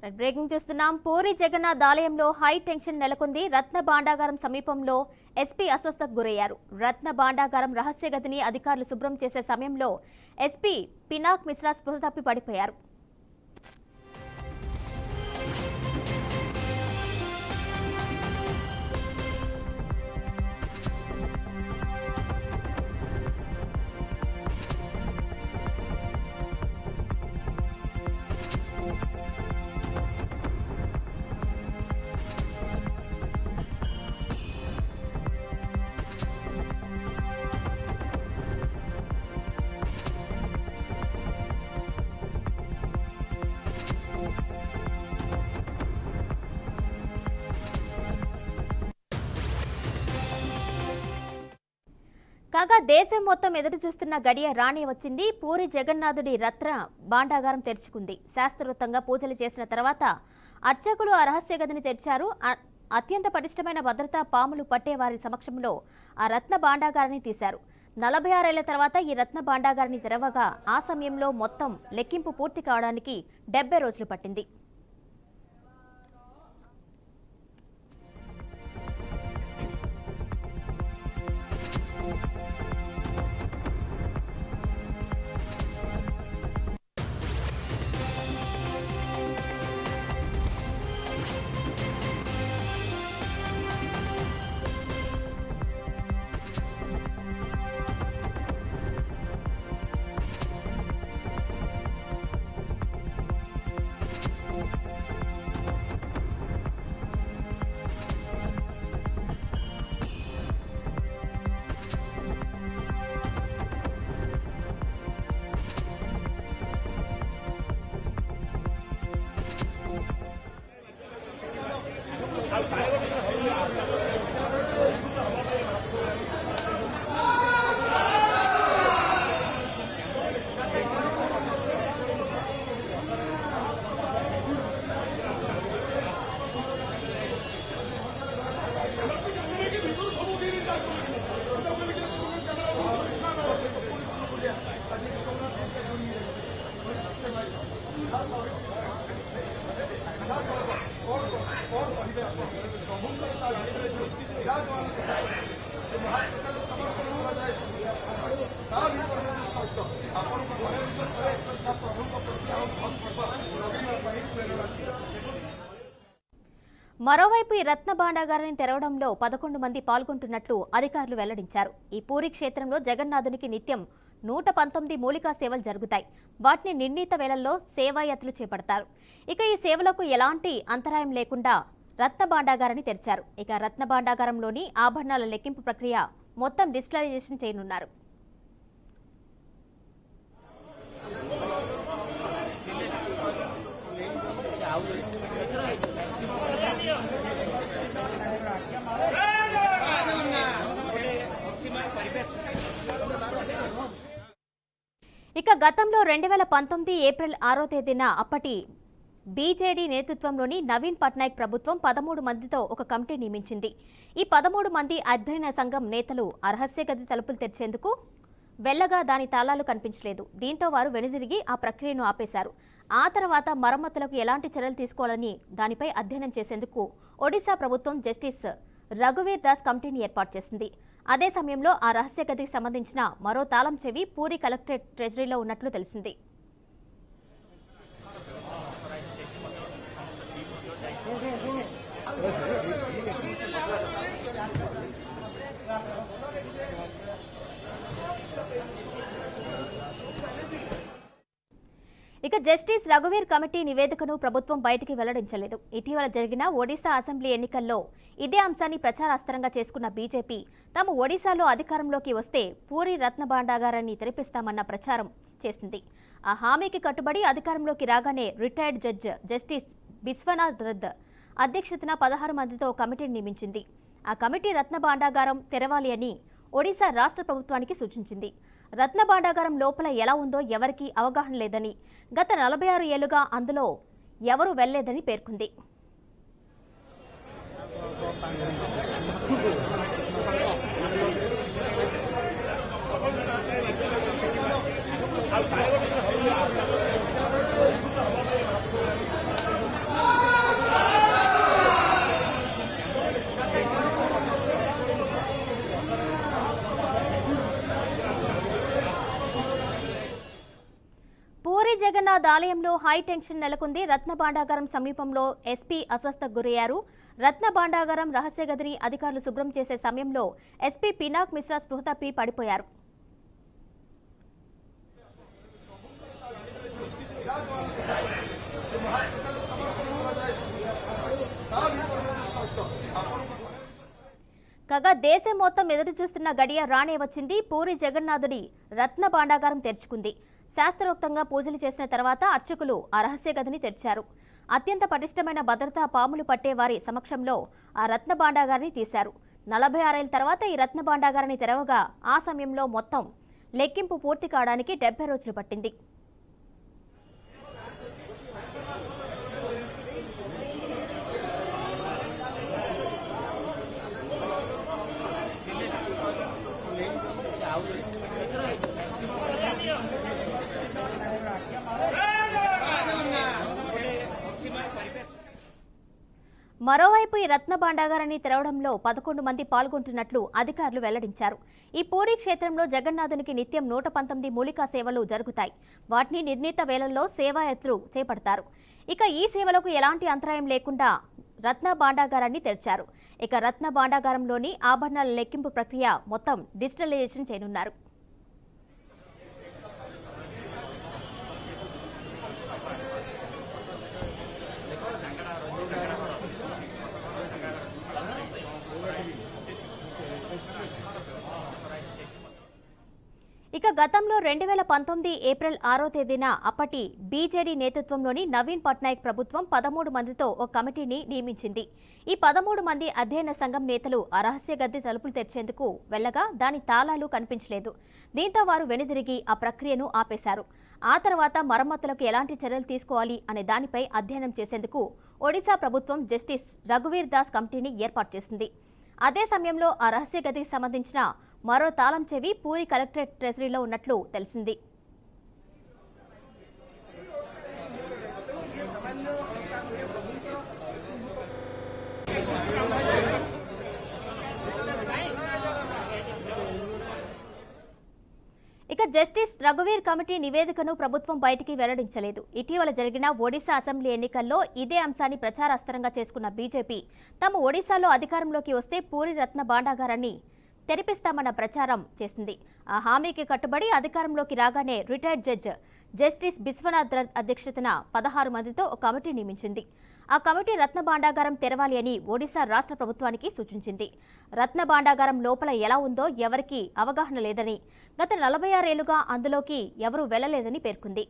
Breaking చూస్తున్నాం. పూరి జగన్నాథ్ ఆలయంలో high tension నెలకొంది. రత్న భాండాగారం సమీపంలో ఎస్పీ అస్వస్థతకు గురయ్యారు. రత్న భాండాగారం రహస్య గదిని అధికారులు శుభ్రం చేసే సమయంలో ఎస్పీ పినాక్ మిశ్రా స్పృహ తప్పి పడిపోయారు. కాగా దేశం మొత్తం ఎదురు చూస్తున్న గడియ రాణి వచ్చింది. పూరి జగన్నాథుడి రత్న భాండాగారం తెరుచుకుంది. శాస్త్రోక్తంగా పూజలు చేసిన తర్వాత అర్చకులు ఆ రహస్య గదిని తెరిచారు. అత్యంత పటిష్టమైన భద్రతా పాములు పట్టే వారి సమక్షంలో ఆ రత్న భాండాగారాన్ని తీశారు. 46 ఏళ్ల తర్వాత ఈ రత్న భాండాగారాన్ని తెరవగా ఆ సమయంలో మొత్తం లెక్కింపు పూర్తి కావడానికి 70 రోజులు పట్టింది. మరోవైపు ఈ రత్న భాండాగారాన్ని తెరవడంలో 11 మంది పాల్గొంటున్నట్లు అధికారులు వెల్లడించారు. ఈ పూరి క్షేత్రంలో జగన్నాథునికి నిత్యం 119 మూలికా సేవలు జరుగుతాయి. వాటిని నిర్ణీత వేళల్లో సేవాయత్తులు చేపడతారు. ఇక ఈ సేవలకు ఎలాంటి అంతరాయం లేకుండా రత్న భాండాగారాన్ని తెరిచారు. ఇక రత్న భాండాగారంలోని ఆభరణాల లెక్కింపు ప్రక్రియ మొత్తం డిజిటలైజేషన్ చేయనున్నారు. ఇక గతంలో 2019 ఏప్రిల్ 6వ తేదీన అప్పటి బీజేడీ నేతృత్వంలోని నవీన్ పట్నాయక్ ప్రభుత్వం 13 మందితో ఒక కమిటీ నియమించింది. ఈ 13 మంది అధ్యయన సంఘం నేతలు ఆ రహస్య గది తలుపులు తెరిచేందుకు వెళ్లగా దాని తాళాలు కనిపించలేదు. దీంతో వారు వెనుదిరిగి ఆ ప్రక్రియను ఆపేశారు. ఆ తర్వాత మరమ్మతులకు ఎలాంటి చర్యలు తీసుకోవాలని దానిపై అధ్యయనం చేసేందుకు ఒడిశా ప్రభుత్వం జస్టిస్ రఘువీర్ దాస్ కమిటీని ఏర్పాటు చేసింది. అదే సమయంలో ఆ రహస్య గదికి సంబంధించిన మరో తాళం చెవి పూరి కలెక్టరేట్ ట్రెజరీలో ఉన్నట్లు తెలిసింది. ఇక జస్టిస్ రఘువీర్ కమిటీ నివేదికను ప్రభుత్వం బయటికి వెల్లడించలేదు. ఇటీవల జరిగిన ఒడిశా అసెంబ్లీ ఎన్నికల్లో ఇదే అంశాన్ని ప్రచారాస్త్రంగా చేసుకున్న బీజేపీ తాము ఒడిశాలో అధికారంలోకి వస్తే పూరి రత్న భాండాగారాన్ని తెరిపిస్తామన్న ప్రచారం చేసింది. ఆ హామీకి కట్టుబడి అధికారంలోకి రాగానే retired judge justice Biswanath Rath అధ్యక్షతన 16 మందితో కమిటీని నియమించింది. ఆ కమిటీ రత్న భాండాగారం తెరవాలి అని ఒడిశా రాష్ట్ర ప్రభుత్వానికి సూచించింది. రత్న భాండాగారం లోపల ఎలా ఉందో ఎవరికీ అవగాహన లేదని, గత 46 ఏళ్లుగా అందులో ఎవరూ వెళ్లేదని పేర్కొంది. ఆలయంలో హై టెన్షన్ నెలకొంది. రత్న భాండాగారం సమీపంలో ఎస్పీ అస్వస్థకు గురయ్యారు. రత్న భాండాగారం రహస్య గదిని అధికారులు శుభ్రం చేసే సమయంలో ఎస్పీ పినాక్ మిశ్రా స్పృహ తప్పి పడిపోయారు. కాగా దేశం మొత్తం ఎదురు చూస్తున్న గడియ రానే వచ్చింది. పూరి జగన్నాథుడి రత్న భాండాగారం తెరుచుకుంది. శాస్త్రోక్తంగా పూజలు చేసిన తర్వాత అర్చకులు ఆ రహస్య గదిని తెరిచారు. అత్యంత పటిష్టమైన భద్రతా పాములు పట్టే వారి సమక్షంలో ఆ రత్న భాండాగారాన్ని తీశారు. 46 ఏళ్ల తర్వాత ఈ రత్న భాండాగారాన్ని తెరవగా ఆ సమయంలో మొత్తం లెక్కింపు పూర్తి కావడానికి 70 రోజులు పట్టింది. మరోవైపు ఈ రత్న భాండాగారాన్ని తెరవడంలో 11 మంది పాల్గొంటున్నట్లు అధికారులు వెల్లడించారు. ఈ పూరీ క్షేత్రంలో జగన్నాథునికి నిత్యం 119 మూలికా సేవలు జరుగుతాయి. వాటిని నిర్ణీత వేళల్లో సేవాయాత్రలు చేపడతారు. ఇక ఈ సేవలకు ఎలాంటి అంతరాయం లేకుండా రత్న భాండాగారాన్ని తెరిచారు. ఇక రత్న భాండాగారంలోని ఆభరణాల లెక్కింపు ప్రక్రియ మొత్తం డిజిటలైజేషన్ చేయనున్నారు. ఇక గతంలో 2019 ఏప్రిల్ 6వ తేదీన అప్పటి బీజేడీ నేతృత్వంలోని నవీన్ పట్నాయక్ ప్రభుత్వం 13 మందితో ఒక కమిటీని నియమించింది. ఈ 13 మంది అధ్యయన సంఘం నేతలు ఆ రహస్య గది తలుపులు తెరిచేందుకు వెళ్లగా దాని తాళాలు కనిపించలేదు. దీంతో వారు వెనుదిరిగి ఆ ప్రక్రియను ఆపేశారు. ఆ తర్వాత మరమ్మతులకు ఎలాంటి చర్యలు తీసుకోవాలి అనే దానిపై అధ్యయనం చేసేందుకు ఒడిశా ప్రభుత్వం జస్టిస్ రఘువీర్ దాస్ కమిటీని ఏర్పాటు చేసింది. అదే సమయంలో ఆ రహస్య గదికి సంబంధించిన మరో తాళం చెవి పూరి కలెక్టరేట్ ట్రెజరీలో ఉన్నట్లు తెలిసింది. ఇక జస్టిస్ రఘువీర్ కమిటీ నివేదికను ప్రభుత్వం బయటికి వెల్లడించలేదు. ఇటీవల జరిగిన ఒడిశా అసెంబ్లీ ఎన్నికల్లో ఇదే అంశాన్ని ప్రచారాస్త్రంగా చేసుకున్న బీజేపీ తాము ఒడిశాలో అధికారంలోకి వస్తే పూరి రత్న భాండాగారాన్ని తెరిపిస్తామన్న ప్రచారం చేసింది. ఆ హామీకి కట్టుబడి అధికారంలోకి రాగానే రిటైర్డ్ జడ్జ్ జస్టిస్ బిశ్వనాథ్ అధ్యక్షతన 16 మందితో ఒక కమిటీ నియమించింది. ఆ కమిటీ రత్న భాండాగారం తెరవాలి అని ఒడిశా రాష్ట్ర ప్రభుత్వానికి సూచించింది. రత్న భాండాగారం లోపల ఎలా ఉందో ఎవరికీ అవగాహన లేదని, గత 46 ఏళ్లుగా అందులోకి ఎవరూ వెళ్లలేదని పేర్కొంది.